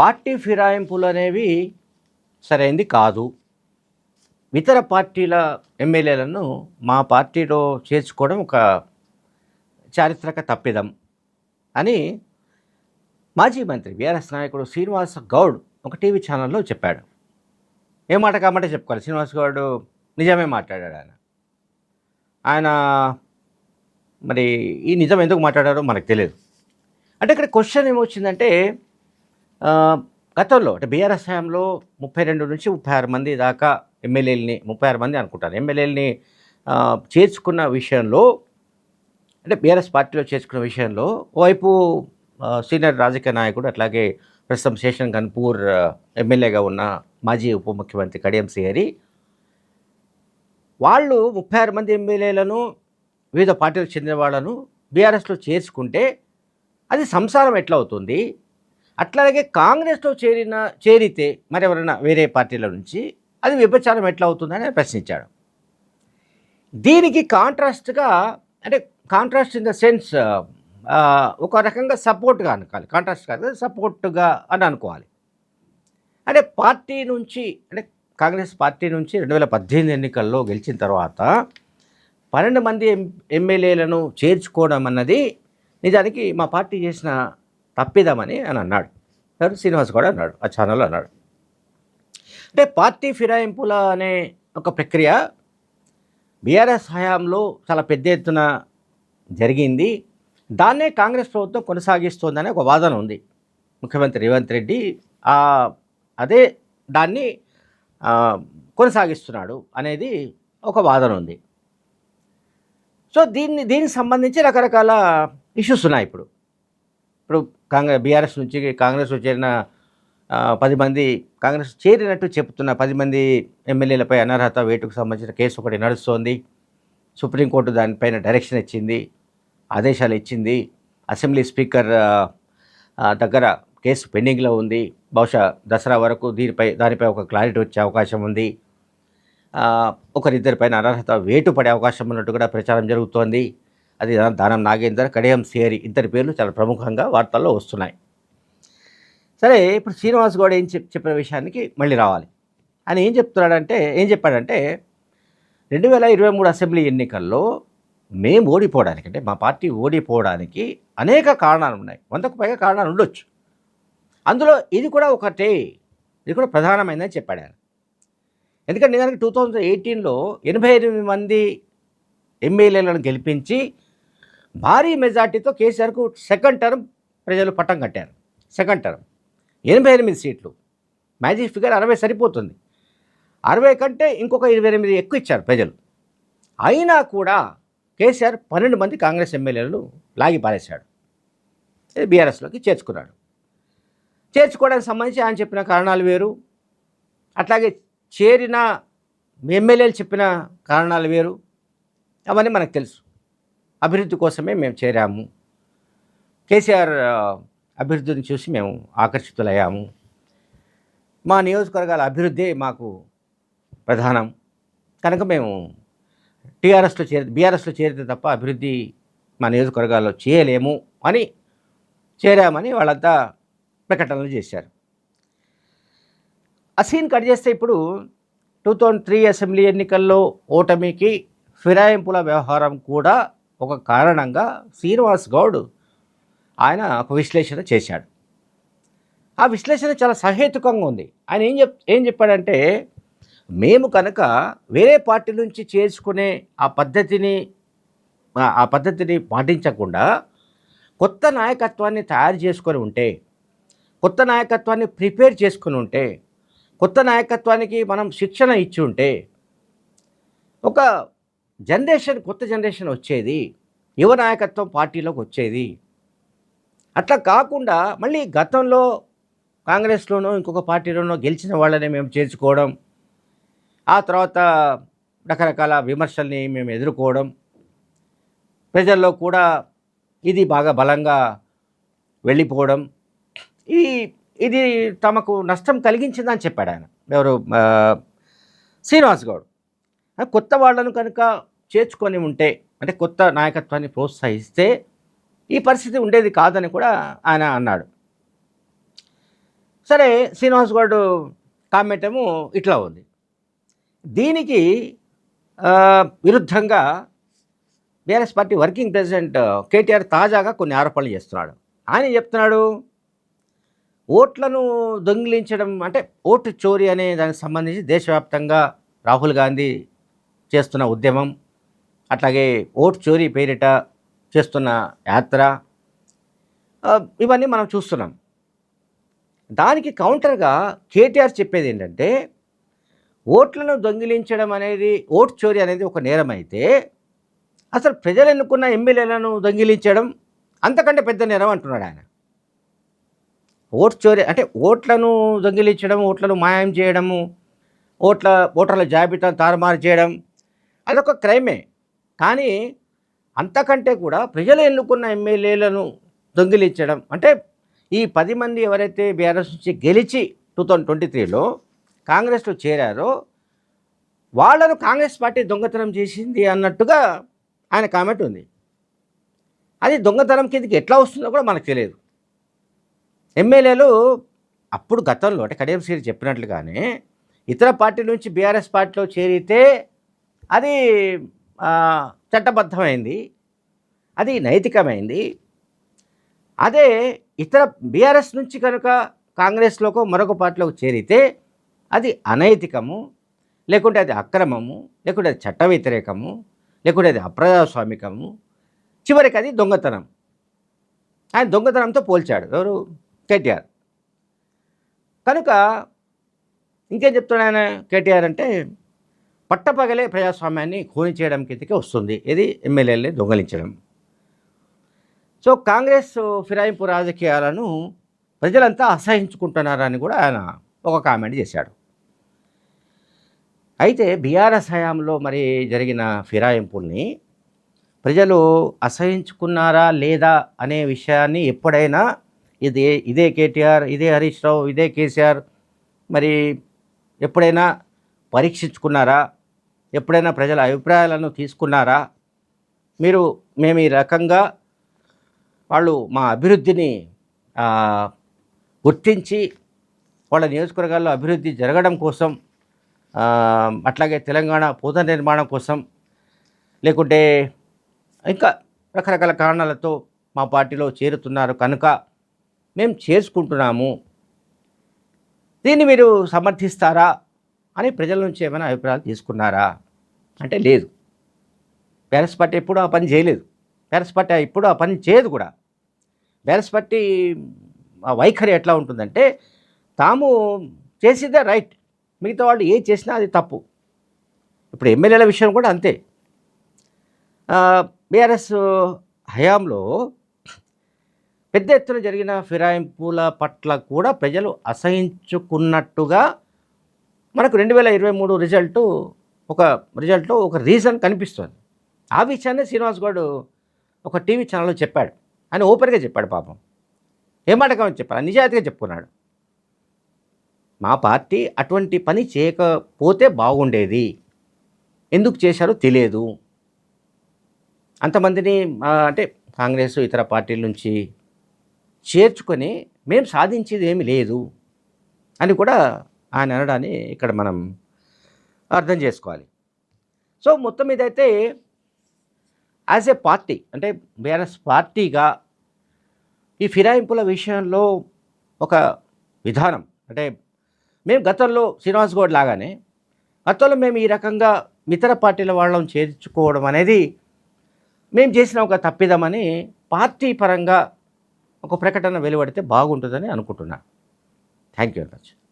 Party ఫిరాయింపులు అనేవి సరైంది కాదు. ఇతర పార్టీల ఎమ్మెల్యేలను మా పార్టీలో చేర్చుకోవడం ఒక చారిత్రక తప్పిదం అని మాజీ మంత్రి బీఆర్ఎస్ నాయకుడు శ్రీనివాస్ గౌడ్ ఒక టీవీ ఛానల్లో చెప్పాడు. ఏ మాట కామంటే చెప్పుకోవాలి. శ్రీనివాస్ గౌడ్ నిజమే మాట్లాడాడు. ఆయన మరి ఈ నిజం ఎందుకు మాట్లాడారో మనకు తెలియదు. అంటే ఇక్కడ క్వశ్చన్ ఏమొచ్చిందంటే గతంలో అంటే బీఆర్ఎస్ హయాంలో 32 నుంచి 36 మంది దాకా ఎమ్మెల్యేలని 36 మంది అనుకుంటాను ఎమ్మెల్యేలని చేర్చుకున్న విషయంలో, అంటే బీఆర్ఎస్ పార్టీలో చేర్చుకున్న విషయంలో ఓవైపు సీనియర్ రాజకీయ నాయకుడు అట్లాగే ప్రస్తుతం శేషన్ గన్పూర్ ఎమ్మెల్యేగా ఉన్న మాజీ ఉప ముఖ్యమంత్రి కడియం శ్రీహరి వాళ్ళు 36 మంది ఎమ్మెల్యేలను వివిధ పార్టీలకు చెందిన వాళ్ళను బీఆర్ఎస్లో చేర్చుకుంటే అది సంసారం ఎట్లా అవుతుంది, అట్లాగే కాంగ్రెస్లో చేరితే మరి ఎవరైనా వేరే పార్టీల నుంచి అది విభచారం ఎట్లా అవుతుందని ప్రశ్నించాడు. దీనికి కాంట్రాస్ట్గా, అంటే కాంట్రాస్ట్ ఇన్ ద సెన్స్ ఒక రకంగా సపోర్ట్గా అనుకోవాలి, కాంట్రాస్ట్ కాదు సపోర్ట్గా అని అనుకోవాలి. అంటే పార్టీ నుంచి, అంటే కాంగ్రెస్ పార్టీ నుంచి 2018 ఎన్నికల్లో గెలిచిన తర్వాత 12 మంది ఎమ్మెల్యేలను చేర్చుకోవడం అన్నది నిజానికి మా పార్టీ చేసిన తప్పిదమని అని అన్నాడు. శ్రీనివాస్ కూడా అన్నాడు, ఆ ఛానల్లో అన్నాడు. అంటే పార్టీ ఫిరాయింపుల అనే ఒక ప్రక్రియ బీఆర్ఎస్ హయాంలో చాలా పెద్ద ఎత్తున జరిగింది. దాన్నే కాంగ్రెస్ ప్రభుత్వం కొనసాగిస్తోందనే ఒక వాదన ఉంది. ముఖ్యమంత్రి రేవంత్ రెడ్డి అదే దాన్ని కొనసాగిస్తున్నాడు అనేది ఒక వాదన ఉంది. సో దీనికి సంబంధించి రకరకాల ఇష్యూస్ ఉన్నాయి. ఇప్పుడు బీఆర్ఎస్ నుంచి కాంగ్రెస్లో చేరిన 10 మంది, కాంగ్రెస్ చేరినట్టు చెప్తున్న 10 మంది ఎమ్మెల్యేలపై అనర్హత వేటుకు సంబంధించిన కేసు ఒకటి నడుస్తోంది. సుప్రీంకోర్టు దానిపైన డైరెక్షన్ ఇచ్చింది, ఆదేశాలు ఇచ్చింది. అసెంబ్లీ స్పీకర్ దగ్గర కేసు పెండింగ్లో ఉంది. బహుశా దసరా వరకు దానిపై ఒక క్లారిటీ వచ్చే అవకాశం ఉంది. ఒకరిద్దరిపైన అనర్హత వేటు పడే అవకాశం ఉన్నట్టు కూడా ప్రచారం జరుగుతోంది. అది దానం నాగేందర్, కడియం శ్రీహరి ఇద్దరి పేర్లు చాలా ప్రముఖంగా వార్తల్లో వస్తున్నాయి. సరే, ఇప్పుడు శ్రీనివాస్ గౌడ్ చెప్పిన విషయానికి మళ్ళీ రావాలి. ఆయన ఏం చెప్పాడంటే 2023 అసెంబ్లీ ఎన్నికల్లో మేము ఓడిపోవడానికి, అంటే మా పార్టీ ఓడిపోవడానికి అనేక కారణాలు ఉన్నాయి, 100కు పైగా కారణాలు ఉండొచ్చు. అందులో ఇది కూడా ఒకటే, ఇది కూడా ప్రధానమైనదని చెప్పాడు ఆయన. ఎందుకంటే నిజానికి 2018లో 88 మంది ఎమ్మెల్యేలను గెలిపించి భారీ మెజార్టీతో కేసీఆర్కు సెకండ్ టర్మ్ ప్రజలు పట్టం కట్టారు. సెకండ్ టర్మ్ 88 సీట్లు, మ్యాజిక్ ఫిగర్ 60 సరిపోతుంది. 60 కంటే ఇంకొక 28 ఎక్కువ ఇచ్చారు ప్రజలు. అయినా కూడా కేసీఆర్ 12 మంది కాంగ్రెస్ ఎమ్మెల్యేలను లాగి పారేశాడు, బీఆర్ఎస్లోకి చేర్చుకున్నాడు. చేర్చుకోవడానికి సంబంధించి ఆయన చెప్పిన కారణాలు వేరు, అట్లాగే చేరిన ఎమ్మెల్యేలు చెప్పిన కారణాలు వేరు. అవన్నీ మనకు తెలుసు. అభివృద్ధి కోసమే మేము చేరాము, కేసీఆర్ అభివృద్ధిని చూసి మేము ఆకర్షితులయ్యాము, మా నియోజకవర్గాల అభివృద్ధి మాకు ప్రధానం కనుక మేము బీఆర్ఎస్లో చేరితే తప్ప అభివృద్ధి మా నియోజకవర్గాల్లో చేయలేము అని చేరామని వాళ్ళంతా ప్రకటనలు చేశారు. ఆ సీన్ కట్ చేస్తే ఇప్పుడు 2003 అసెంబ్లీ ఎన్నికల్లో ఓటమికి ఫిరాయింపుల వ్యవహారం కూడా ఒక కారణంగా శ్రీనివాస్ గౌడ్ ఆయన ఒక విశ్లేషణ చేశాడు. ఆ విశ్లేషణ చాలా సహేతుకంగా ఉంది. ఆయన ఏం చెప్పాడంటే, మేము కనుక వేరే పార్టీ నుంచి చేసుకునే ఆ పద్ధతిని పాటించకుండా కొత్త నాయకత్వాన్ని తయారు చేసుకొని ఉంటే, కొత్త నాయకత్వాన్ని ప్రిపేర్ చేసుకుని ఉంటే, కొత్త నాయకత్వానికి మనం శిక్షణ ఇచ్చి ఉంటే ఒక కొత్త జనరేషన్ వచ్చేది, యువ నాయకత్వం పార్టీలోకి వచ్చేది. అట్లా కాకుండా మళ్ళీ గతంలో కాంగ్రెస్లోనో ఇంకొక పార్టీలోనో గెలిచిన వాళ్ళని మేము చేర్చుకోవడం, ఆ తర్వాత రకరకాల విమర్శల్ని మేము ఎదుర్కోవడం, ప్రజల్లో కూడా ఇది బాగా బలంగా వెళ్ళిపోవడం, ఇది తమకు నష్టం కలిగించిందని చెప్పాడు ఆయన. ఎవరు? శ్రీనివాస్ గౌడ్. కొత్త వాళ్ళను కనుక చేర్చుకొని ఉంటే, అంటే కొత్త నాయకత్వాన్ని ప్రోత్సహిస్తే ఈ పరిస్థితి ఉండేది కాదని కూడా ఆయన అన్నాడు. సరే శ్రీనివాస్ గౌడ్ కామెంట్ ఏమో ఇట్లా ఉంది. దీనికి విరుద్ధంగా BRS party working president KTR తాజాగా కొన్ని ఆరోపణలు చేస్తున్నాడు. ఆయన చెప్తున్నాడు, ఓట్లను దొంగిలించడం అంటే ఓటు చోరీ అనే దానికి సంబంధించి దేశవ్యాప్తంగా రాహుల్ గాంధీ చేస్తున్న ఉద్యమం, అట్లాగే ఓటు చోరీ పేరిట చేస్తున్న యాత్ర, ఇవన్నీ మనం చూస్తున్నాం. దానికి కౌంటర్గా కేటీఆర్ చెప్పేది ఏంటంటే, ఓట్లను దొంగిలించడం అనేది, ఓటు చోరీ అనేది ఒక నేరం అయితే అసలు ప్రజలు ఎన్నుకున్న ఎమ్మెల్యేలను దొంగిలించడం అంతకంటే పెద్ద నేరం అంటున్నాడు ఆయన. ఓటు చోరీ అంటే ఓట్లను దొంగిలించడం, ఓట్లను మాయం చేయడము, ఓటర్ల జాబితాను తారుమారు చేయడం అదొక క్రైమే. కానీ అంతకంటే కూడా ప్రజలు ఎన్నుకున్న ఎమ్మెల్యేలను దొంగిలించడం అంటే, ఈ 10 మంది ఎవరైతే బీఆర్ఎస్ నుంచి గెలిచి 2023లో కాంగ్రెస్లో చేరారో వాళ్ళను కాంగ్రెస్ పార్టీ దొంగతనం చేసింది అన్నట్టుగా ఆయన కామెంట్ ఉంది. అది దొంగతనం కిందకి ఎట్లా వస్తుందో కూడా మనకు తెలియదు. ఎమ్మెల్యేలు అప్పుడు గతంలో అంటే కడియం శ్రీ చెప్పినట్లుగానే ఇతర పార్టీ నుంచి బీఆర్ఎస్ పార్టీలో చేరితే అది చట్టబద్ధమైంది, అది నైతికమైంది. అదే ఇతర బీఆర్ఎస్ నుంచి కనుక కాంగ్రెస్లోకో మరొక పార్టీలోకి చేరితే అది అనైతికము, లేకుంటే అది అక్రమము, లేకుంటే అది చట్ట వ్యతిరేకము, లేకుంటే అది అప్రజాస్వామికము, చివరికి అది దొంగతనం. ఆయన దొంగతనంతో పోల్చాడు ఎవరు, కేటీఆర్. కనుక ఇంకేం చెప్తున్నాడు ఆయన కేటీఆర్ అంటే, పట్టపగలే ప్రజాస్వామ్యాన్ని ఖూనీ చేయడం కిందకే వస్తుంది ఇది ఎమ్మెల్యేలని దొంగలించడం. సో కాంగ్రెస్ ఫిరాయింపు రాజకీయాలను ప్రజలంతా అసహించుకుంటున్నారని కూడా ఆయన ఒక కామెంట్ చేశాడు. అయితే బీఆర్ఎస్ హయాంలో మరి జరిగిన ఫిరాయింపుల్ని ప్రజలు అసహించుకున్నారా లేదా అనే విషయాన్ని ఎప్పుడైనా ఇదే కేటీఆర్, ఇదే హరీష్ రావు, ఇదే కేసీఆర్ మరి ఎప్పుడైనా పరీక్షించుకున్నారా? ఎప్పుడైనా ప్రజల అభిప్రాయాలను తీసుకున్నారా? మేము ఈ రకంగా వాళ్ళు మా అభివృద్ధిని గుర్తించి వాళ్ళ నియోజకవర్గాల్లో అభివృద్ధి జరగడం కోసం, అట్లాగే తెలంగాణ పునర్నిర్మాణం కోసం, లేకుంటే ఇంకా రకరకాల కారణాలతో మా పార్టీలో చేరుతున్నారు కనుక మేము చేసుకుంటున్నాము, దీన్ని మీరు సమర్థిస్తారా అని ప్రజల నుంచి ఏమైనా అభిప్రాయాలు తీసుకున్నారా అంటే లేదు. బీఆర్ఎస్ పార్టీ ఎప్పుడూ ఆ పని చేయలేదు. బీఆర్ఎస్ పార్టీ ఇప్పుడు ఆ పని చేయదు కూడా. బీఆర్ఎస్ పార్టీ వైఖరి ఎట్లా ఉంటుందంటే, తాము చేసేదే రైట్, మిగతా వాళ్ళు ఏం చేసినా అది తప్పు. ఇప్పుడు ఎమ్మెల్యేల విషయం కూడా అంతే. బీఆర్ఎస్ హయాంలో పెద్ద ఎత్తున జరిగిన ఫిరాయింపుల పట్ల కూడా ప్రజలు అసహించుకున్నట్టుగా మనకు 2023 రిజల్ట్లో ఒక రీజన్ కనిపిస్తుంది. ఆ విషయాన్ని శ్రీనివాస్ గౌడ్ ఒక టీవీ ఛానల్లో చెప్పాడు. ఆయన ఓపెన్గా చెప్పాడు. పాపం ఏమాటకమని చెప్పాడు, నిజాయితీగా చెప్పుకున్నాడు. మా పార్టీ అటువంటి పని చేయకపోతే బాగుండేది, ఎందుకు చేశారో తెలియదు, అంతమందిని అంటే కాంగ్రెస్ ఇతర పార్టీల నుంచి చేర్చుకొని మేము సాధించేది ఏమీ లేదు అని కూడా ఆయన అనడాన్ని ఇక్కడ మనం అర్థం చేసుకోవాలి. సో మొత్తం మీదైతే యాజ్ ఏ పార్టీ అంటే బీఆర్ఎస్ పార్టీగా ఈ ఫిరాయింపుల విషయంలో ఒక విధానం అంటే, మేము గతంలో శ్రీనివాస్ గౌడ్ లాగానే గతంలో మేము ఈ రకంగా ఇతర పార్టీల వాళ్ళని చేర్చుకోవడం అనేది మేము చేసిన ఒక తప్పిదమని పార్టీ పరంగా ఒక ప్రకటన వెలువడితే బాగుంటుందని అనుకుంటున్నాను. Thank you very much.